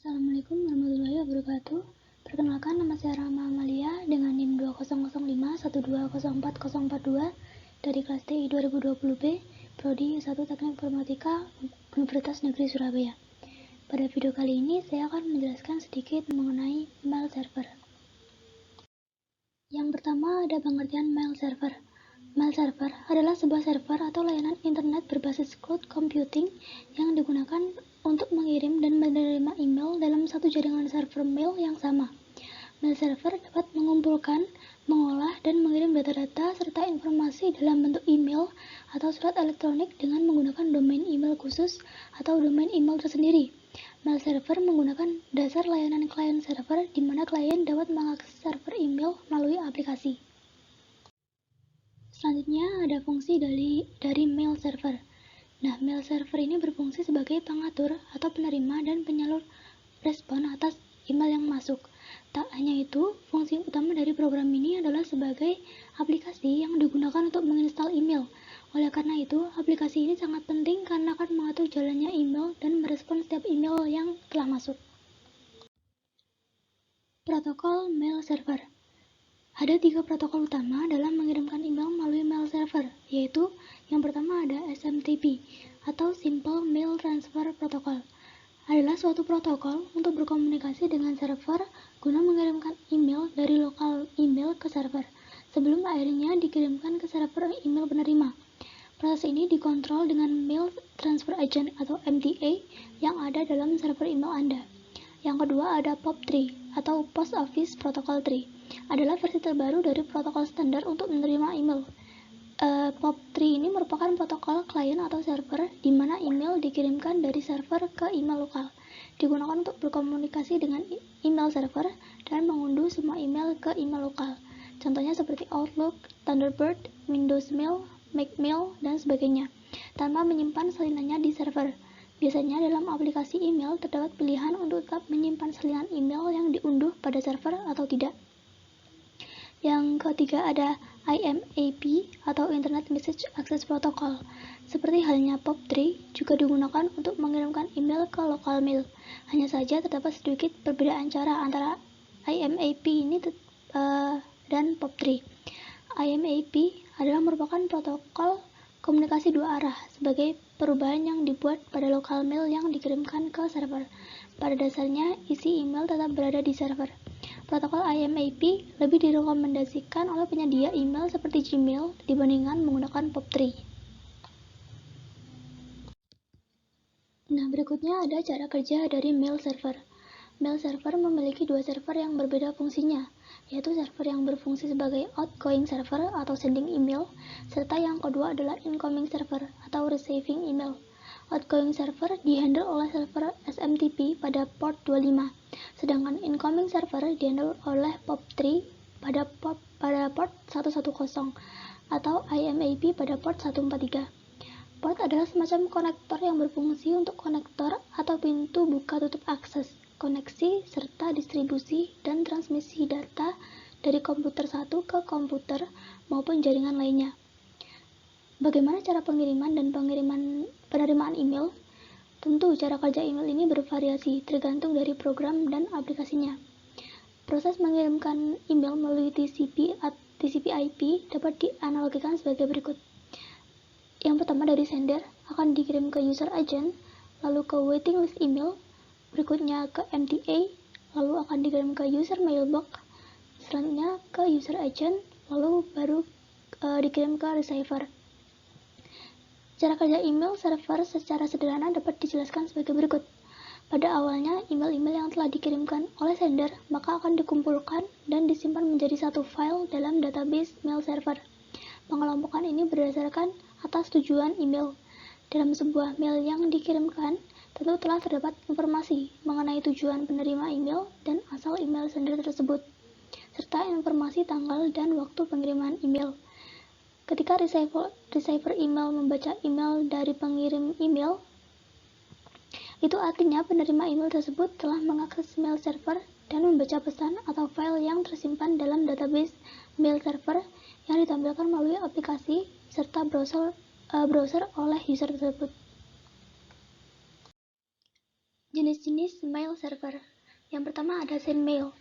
Assalamualaikum warahmatullahi wabarakatuh. Perkenalkan, nama saya Rama Amalia dengan NIM 200512040442 dari kelas TI 2020B, Prodi 1 Teknik Informatika Universitas Negeri Surabaya. Pada video kali ini saya akan menjelaskan sedikit mengenai mail server. Yang pertama ada pengertian mail server. Mail server adalah sebuah server atau layanan internet berbasis cloud computing yang digunakan untuk mengirim dan menerima email dalam satu jaringan server mail yang sama. Mail server dapat mengumpulkan, mengolah, dan mengirim data-data serta informasi dalam bentuk email atau surat elektronik dengan menggunakan domain email khusus atau domain email tersendiri. Mail server menggunakan dasar layanan client server di mana klien dapat mengakses server email melalui aplikasi. Selanjutnya ada fungsi dari mail server. Nah, mail server ini berfungsi sebagai pengatur atau penerima dan penyalur respon atas email yang masuk. Tak hanya itu, fungsi utama dari program ini adalah sebagai aplikasi yang digunakan untuk menginstal email. Oleh karena itu, aplikasi ini sangat penting karena akan mengatur jalannya email dan merespon setiap email yang telah masuk. Protokol mail server. Ada 3 protokol utama dalam mengirimkan email melalui mail server, yaitu yang pertama ada SMTP atau Simple Mail Transfer Protocol. Adalah suatu protokol untuk berkomunikasi dengan server guna mengirimkan email dari lokal email ke server, sebelum akhirnya dikirimkan ke server email penerima. Proses ini dikontrol dengan Mail Transfer Agent atau MTA yang ada dalam server email Anda. Yang kedua ada POP3 atau Post Office Protocol 3. Adalah versi terbaru dari protokol standar untuk menerima email. POP3 ini merupakan protokol klien atau server di mana email dikirimkan dari server ke email lokal. Digunakan untuk berkomunikasi dengan email server dan mengunduh semua email ke email lokal. Contohnya seperti Outlook, Thunderbird, Windows Mail, Mac Mail, dan sebagainya, tanpa menyimpan salinannya di server. Biasanya dalam aplikasi email terdapat pilihan untuk tetap menyimpan salinan email yang diunduh pada server atau tidak. Yang ketiga ada IMAP atau Internet Message Access Protocol. Seperti halnya POP3 juga digunakan untuk mengirimkan email ke lokal mail. Hanya saja terdapat sedikit perbedaan cara antara IMAP ini dan POP3. IMAP adalah merupakan protokol komunikasi dua arah sebagai perubahan yang dibuat pada lokal mail yang dikirimkan ke server. Pada dasarnya, isi email tetap berada di server. Protokol IMAP lebih direkomendasikan oleh penyedia email seperti Gmail dibandingkan menggunakan POP3. Nah, berikutnya ada cara kerja dari mail server. Mail server memiliki 2 server yang berbeda fungsinya, yaitu server yang berfungsi sebagai outgoing server atau sending email, serta yang kedua adalah incoming server atau receiving email. Outgoing server dihandle oleh server SMTP pada port 25, sedangkan incoming server dihandle oleh POP3 pada port 110 atau IMAP pada port 143. Port adalah semacam konektor yang berfungsi untuk konektor atau pintu buka tutup akses, koneksi, serta distribusi dan transmisi data dari komputer satu ke komputer maupun jaringan lainnya. Bagaimana cara pengiriman dan penerimaan email? Tentu cara kerja email ini bervariasi tergantung dari program dan aplikasinya. Proses mengirimkan email melalui TCP/IP dapat dianalogikan sebagai berikut. Yang pertama dari sender akan dikirim ke user agent, lalu ke waiting list email, berikutnya ke MTA, lalu akan dikirim ke user mailbox, selanjutnya ke user agent, lalu baru dikirim ke receiver. Cara kerja email server secara sederhana dapat dijelaskan sebagai berikut. Pada awalnya, email-email yang telah dikirimkan oleh sender maka akan dikumpulkan dan disimpan menjadi satu file dalam database mail server. Pengelompokan ini berdasarkan atas tujuan email. Dalam sebuah mail yang dikirimkan, tentu telah terdapat informasi mengenai tujuan penerima email dan asal email sender tersebut, serta informasi tanggal dan waktu pengiriman email. Ketika receiver email membaca email dari pengirim email, itu artinya penerima email tersebut telah mengakses mail server dan membaca pesan atau file yang tersimpan dalam database mail server yang ditampilkan melalui aplikasi serta browser oleh user tersebut. Jenis-jenis mail server. Yang pertama ada SendMail,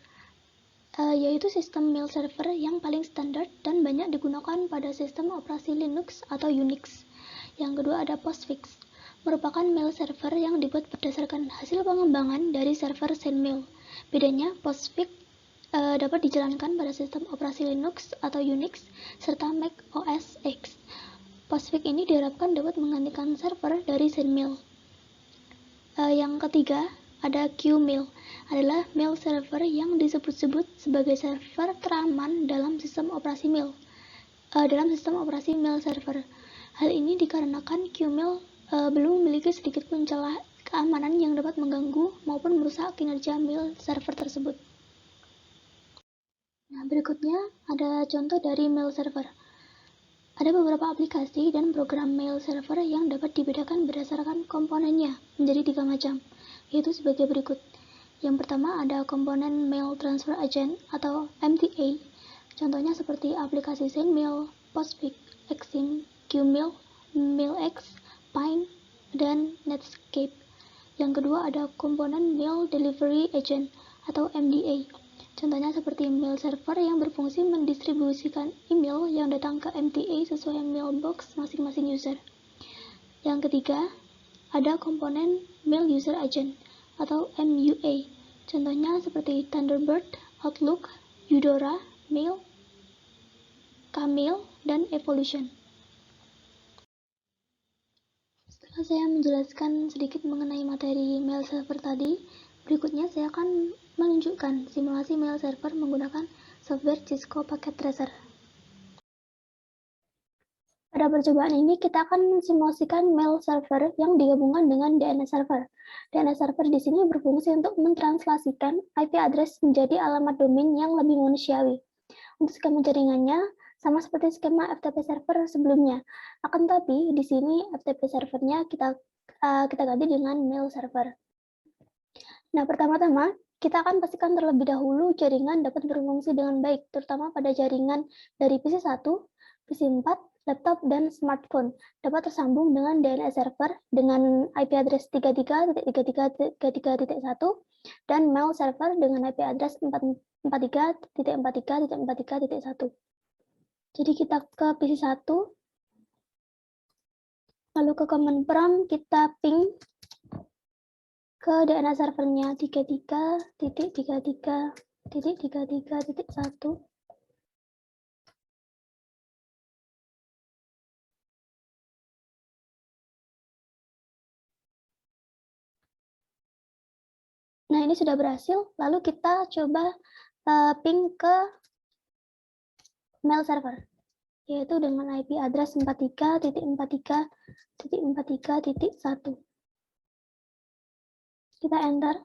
yaitu sistem mail server yang paling standar dan banyak digunakan pada sistem operasi Linux atau Unix. Yang kedua ada Postfix, merupakan mail server yang dibuat berdasarkan hasil pengembangan dari server SendMail. Bedanya, Postfix dapat dijalankan pada sistem operasi Linux atau Unix serta Mac OS X. Postfix ini diharapkan dapat menggantikan server dari SendMail. Yang ketiga ada Qmail, adalah mail server yang disebut-sebut sebagai server teraman dalam sistem operasi mail. Server. Hal ini dikarenakan Qmail belum memiliki sedikit pun celah keamanan yang dapat mengganggu maupun merusak kinerja mail server tersebut. Nah, berikutnya ada contoh dari mail server. Ada beberapa aplikasi dan program mail server yang dapat dibedakan berdasarkan komponennya menjadi 3 macam, yaitu sebagai berikut. Yang pertama ada komponen Mail Transfer Agent atau MTA. Contohnya seperti aplikasi SendMail, Postfix, Xim, Qmail, MailX, Pine, dan Netscape. Yang kedua ada komponen Mail Delivery Agent atau MDA. Contohnya seperti mail server yang berfungsi mendistribusikan email yang datang ke MTA sesuai mailbox masing-masing user. Yang ketiga, ada komponen Mail User Agent atau MUA. Contohnya seperti Thunderbird, Outlook, Eudora, Mail, Kmail, dan Evolution. Setelah saya menjelaskan sedikit mengenai materi mail server tadi, berikutnya saya akan menunjukkan simulasi mail server menggunakan software Cisco Packet Tracer. Pada percobaan ini, kita akan mensimulasikan mail server yang digabungkan dengan DNS server. DNS server di sini berfungsi untuk mentranslasikan IP address menjadi alamat domain yang lebih manusiawi. Untuk skema jaringannya, sama seperti skema FTP server sebelumnya. Akan tetapi, di sini FTP servernya kita ganti dengan mail server. Nah, pertama-tama, kita akan pastikan terlebih dahulu jaringan dapat berfungsi dengan baik, terutama pada jaringan dari PC1, PC4, laptop, dan smartphone. Dapat tersambung dengan DNS server dengan IP address 33.33.1 dan mail server dengan IP address 43.43.43.1. Jadi kita ke PC1, lalu ke command prompt kita ping ke DNS servernya 33.33.33.1. Nah, ini sudah berhasil. Lalu kita coba ping ke mail server, yaitu dengan IP address 43.43.43.1. Kita enter.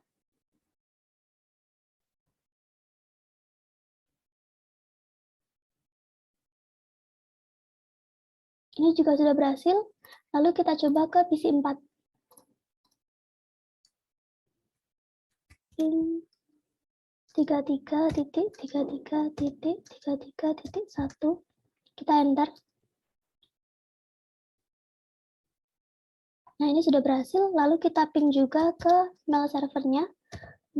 Ini juga sudah berhasil. Lalu kita coba ke PC4. Ping 33.33.33.1. Kita enter. Nah, ini sudah berhasil. Lalu kita ping juga ke mail servernya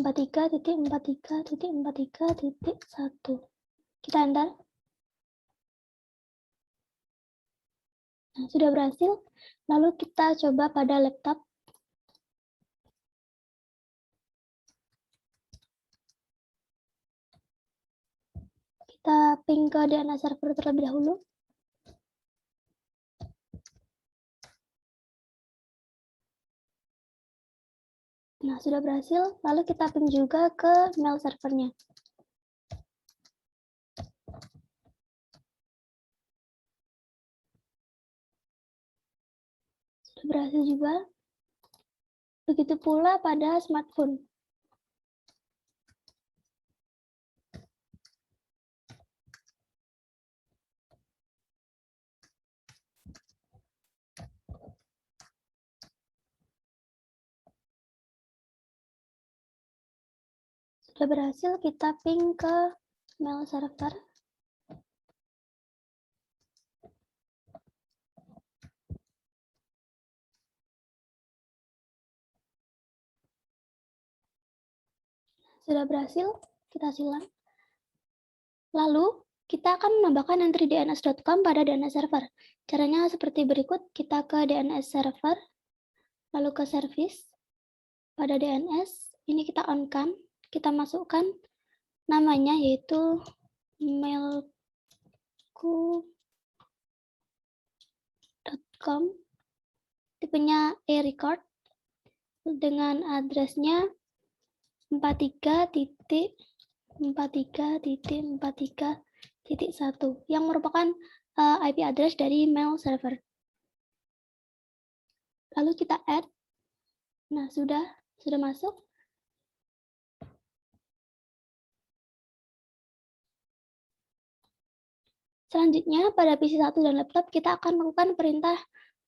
43.43.43.1. Kita enter. Nah, sudah berhasil. Lalu kita coba pada laptop. Kita ping ke DNS server terlebih dahulu. Nah, sudah berhasil. Lalu kita ping juga ke mail servernya. Sudah berhasil juga. Begitu pula pada smartphone. Sudah berhasil, kita ping ke mail server. Sudah berhasil, kita silang. Lalu, kita akan menambahkan entry dns.com pada DNS server. Caranya seperti berikut, kita ke DNS server, lalu ke service, pada DNS, ini kita on-kan, kita masukkan namanya yaitu mailku.com, tipenya e-record, dengan addressnya 43.43.43.1 yang merupakan IP address dari mail server. Lalu kita add. Nah, sudah masuk. Selanjutnya, pada PC1 dan laptop, kita akan melakukan perintah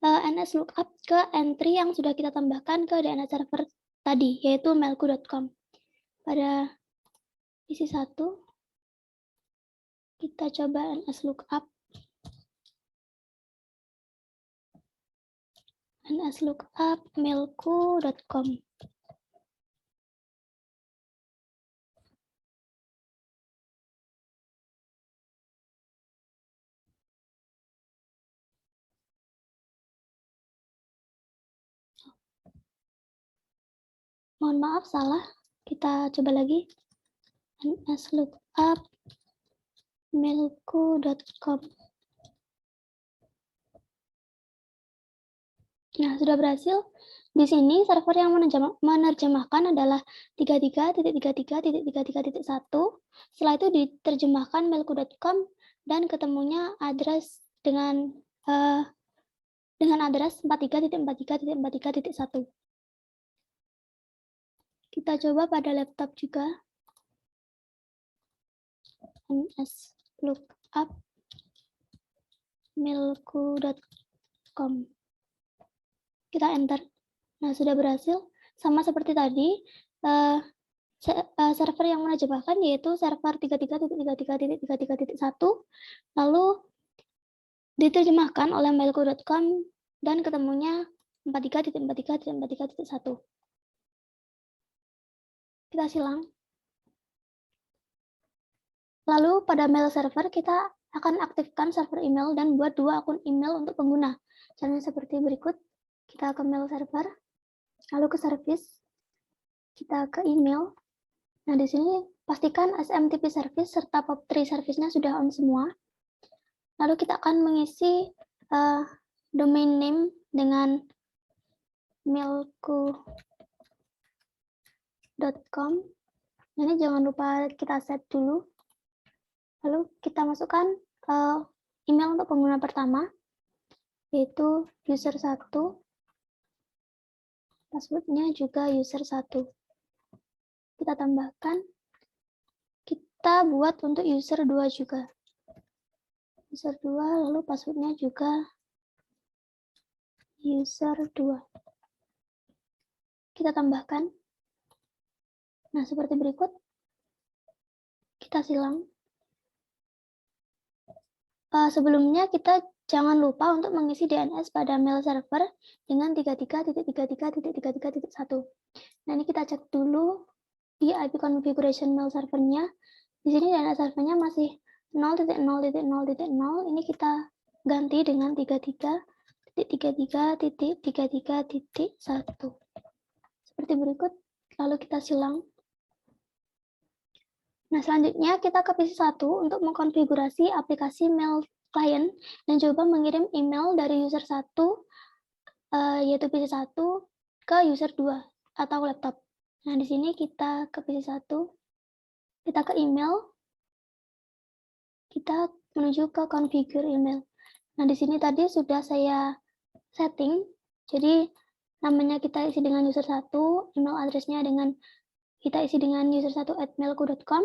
nslookup ke entry yang sudah kita tambahkan ke DNS server tadi, yaitu mailku.com. Pada PC1, kita coba nslookup mailku.com. Mohon maaf, salah. Kita coba lagi. nslookup mailku.com. Nah, sudah berhasil. Di sini server yang menerjemahkan adalah 33.33.33.1. Setelah itu diterjemahkan mailku.com dan ketemunya address dengan address 43.43.43.1. Kita coba pada laptop juga. nslookup mailku.com. Kita enter. Nah, sudah berhasil. Sama seperti tadi, server yang menerjemahkan yaitu server 33.33.33.1, lalu diterjemahkan oleh mailku.com dan ketemunya 43.43.43.1. Kita silang. Lalu pada mail server kita akan aktifkan server email dan buat 2 akun email untuk pengguna. Caranya seperti berikut. Kita ke mail server, lalu ke service, kita ke email. Nah, di sini pastikan SMTP service serta POP3 service-nya sudah on semua. Lalu kita akan mengisi domain name dengan mailku.com. Ini jangan lupa kita set dulu. Lalu kita masukkan email untuk pengguna pertama, yaitu user1. Passwordnya juga user1. Kita tambahkan. Kita buat untuk user2 juga. User2, lalu passwordnya juga user2. Kita tambahkan. Nah, seperti berikut. Kita silang. Sebelumnya kita jangan lupa untuk mengisi DNS pada mail server dengan 33.33.33.1. Nah, ini kita cek dulu di IP configuration mail servernya. Di sini DNS servernya masih 0.0.0.0. Ini kita ganti dengan 33.33.33.1. Seperti berikut. Lalu kita silang. Nah, selanjutnya kita ke PC1 untuk mengkonfigurasi aplikasi mail client dan coba mengirim email dari user 1 yaitu PC1 ke user 2 atau laptop. Nah, di sini kita ke PC1, kita ke email, kita menuju ke configure email. Nah, di sini tadi sudah saya setting, jadi namanya kita isi dengan user 1, email address-nya kita isi dengan user1@mailku.com,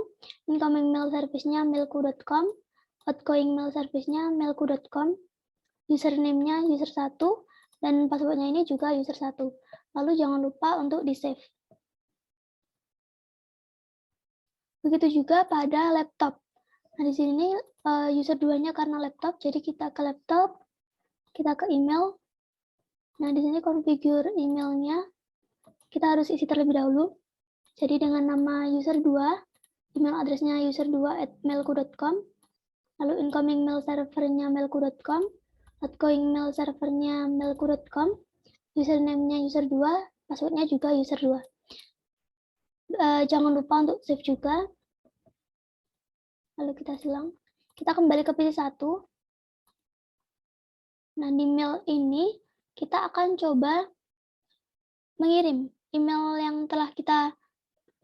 incoming mail service-nya mailku.com, outgoing mail service-nya mailku.com, username-nya user1, dan password-nya ini juga user1. Lalu jangan lupa untuk di-save. Begitu juga pada laptop. Nah, di sini user 2-nya karena laptop, jadi kita ke laptop, kita ke email. Nah, di sini configure emailnya, kita harus isi terlebih dahulu. Jadi dengan nama user 2, email addressnya user2@mailku.com, lalu incoming mail servernya mailku.com, outgoing mail servernya mailku.com, username-nya user2, passwordnya juga user2. Jangan lupa untuk save juga. Lalu kita silang. Kita kembali ke PC1. Nah, di mail ini kita akan coba mengirim email yang telah kita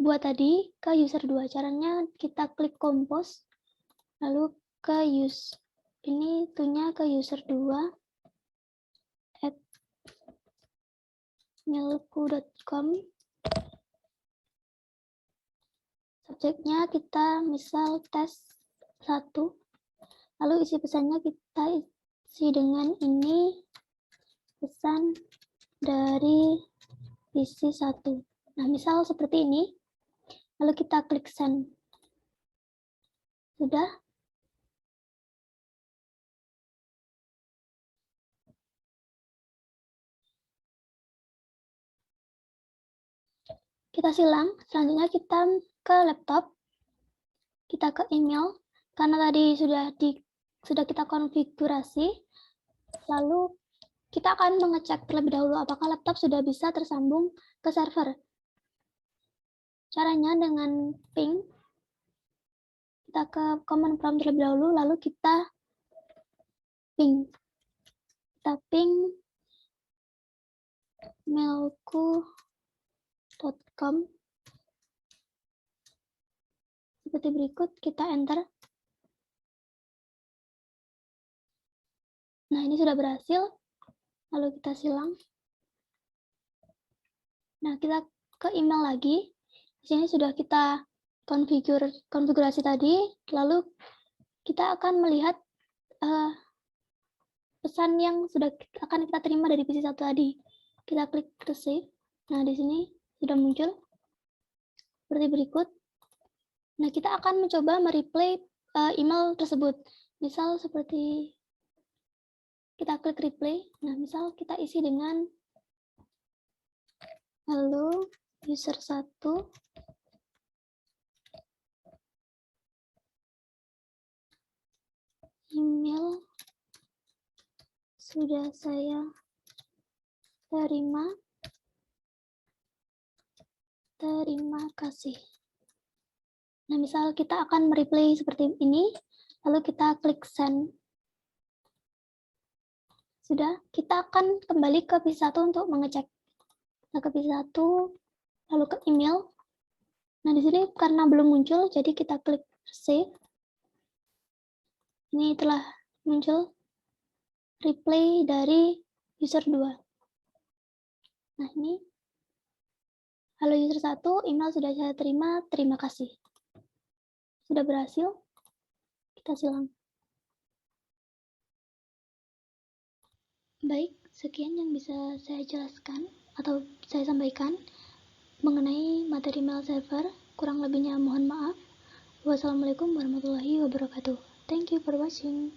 buat tadi ke user 2. Caranya kita klik compose, lalu ke ini itunya ke user 2 at mailku.com. Subjeknya kita misal tes 1, lalu isi pesannya kita isi dengan ini pesan dari isi 1. Nah, misal seperti ini, lalu kita klik send. Sudah? Kita silang, selanjutnya kita ke laptop, kita ke email, karena tadi sudah kita konfigurasi, lalu kita akan mengecek terlebih dahulu apakah laptop sudah bisa tersambung ke server. Caranya dengan ping, kita ke command prompt terlebih dahulu, lalu kita ping mailku.com seperti berikut, kita enter. Nah, ini sudah berhasil, lalu kita silang. Nah, kita ke email lagi. Di sini sudah kita konfigurasi tadi, lalu kita akan melihat pesan yang sudah akan kita terima dari PC1 tadi. Kita klik receive. Nah, di sini sudah muncul seperti berikut. Nah, kita akan mencoba mereplay email tersebut. Misal seperti kita klik replay. Nah, misal kita isi dengan halo user 1 email sudah saya terima kasih. Nah, misal kita akan mereplay seperti ini, lalu kita klik send. Sudah, kita akan kembali ke PC1 untuk mengecek. Nah, ke PC1, lalu ke email. Nah, di sini karena belum muncul, jadi kita klik save. Ini telah muncul replay dari user 2. Nah, ini halo user 1, email sudah saya terima kasih. Sudah berhasil, kita silang. Baik, sekian yang bisa saya jelaskan atau saya sampaikan mengenai materi mail server. Kurang lebihnya mohon maaf. Wassalamualaikum warahmatullahi wabarakatuh. Thank you for watching.